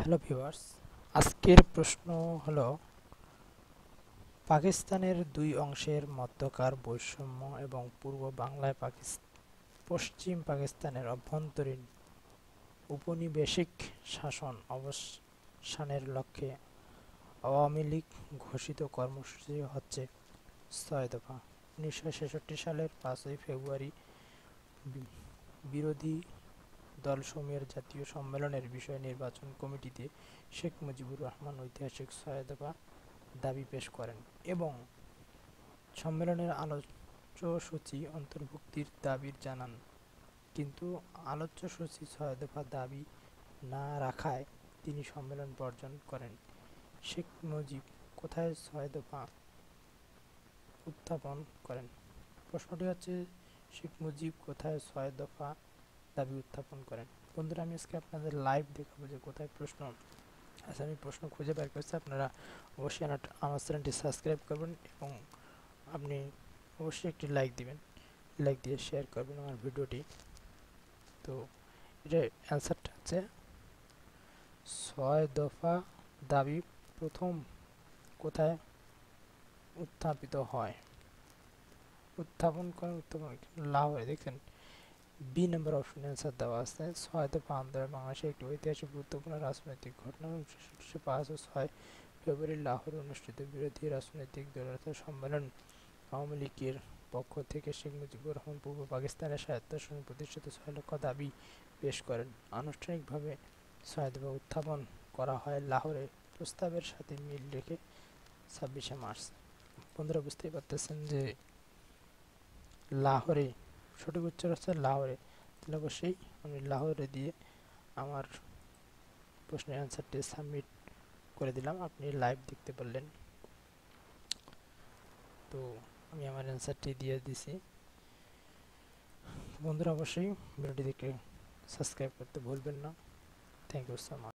Hello viewers, আজকের প্রশ্ন হলো পাকিস্তানের দুই অংশের মধ্যকার বৈষম্য এবং পূর্ব বাংলায় পশ্চিম পাকিস্তানের অভ্যন্তরীণ উপনিবেশিক শাসন অবসানের লক্ষ্যে আওয়ামী লীগ ঘোষিত কর্মসূচি হচ্ছে ৬ দফা। ১৯৬৬ সালের ৫ই ফেব্রুয়ারি বিরোধী দলসমূহের জাতীয় সম্মেলনের বিষয় নির্বাচন কমিটিতে শেখ মুজিবুর রহমান ঐতিহাসিক ৬ দফা দাবি পেশ করেন এবং সম্মেলনের আলোচ্যসূচি অন্তর্ভুক্তির দাবি জানান, কিন্তু আলোচ্যসূচি ৬ দফা দাবি না রাখায় তিনি সম্মেলন বর্জন করেন। শেখ মুজিব কোথায় ৬ দফা উত্থাপন করেন? প্রশ্নটি হচ্ছে, শেখ মুজিব কোথায় ৬ দফা দাবি উত্থাপন করেন? বন্ধুরা, আমি আজকে আপনাদের লাইভ দেখাবো যে কোথায় প্রশ্ন আছে। আমি প্রশ্ন খুঁজে বের করছি। আপনারা অবশ্যই আমার চ্যানেলটি সাবস্ক্রাইব করবেন এবং আপনি অবশ্যই একটি লাইক দিবেন, লাইক দিয়ে শেয়ার করবেন আমার ভিডিওটি। তো এটার অ্যান্সারটা হচ্ছে ৬ দফা দাবি প্রথম কোথায় উত্থাপিত হয়? উত্থাপন লাহোরে। দেখছেন বি নম্বর অপশনে অ্যান্সার দেওয়া আছে। ৬ দফা আন্দোলন বাংলাদেশের একটি ঐতিহাসিক গুরুত্বপূর্ণ রাজনৈতিক ঘটনা। ১৯৫ ও ৬ ফেব্রুয়ারি লাহোরে অনুষ্ঠিত বিরোধী রাজনৈতিক দলের সম্মেলন আওয়ামী লীগের পক্ষ থেকে শেখ মুজিবুর রহমান পূর্ব পাকিস্তানের স্বায়ত্তশাসন প্রতিষ্ঠিত ৬ দফা দাবি পেশ করেন। আনুষ্ঠানিকভাবে ৬ দফা উত্থাপন করা হয় লাহোরে প্রস্তাবের সাথে মিল রেখে ২৬শে মার্চ। বন্ধুরা, বুঝতেই পারতেছেন যে লাহোরে সঠিক উচ্চারণ হচ্ছে লাহোরে। তাহলে অবশ্যই আমি লাহোরে দিয়ে আমার প্রশ্নের অ্যান্সারটি সাবমিট করে দিলাম। আপনি লাইভ দেখতে পারলেন। তো আমি আমার অ্যান্সারটি দিয়ে দিছি। বন্ধুরা, অবশ্যই ভিডিওটি দেখে সাবস্ক্রাইব করতে ভুলবেন না। Thank you so much.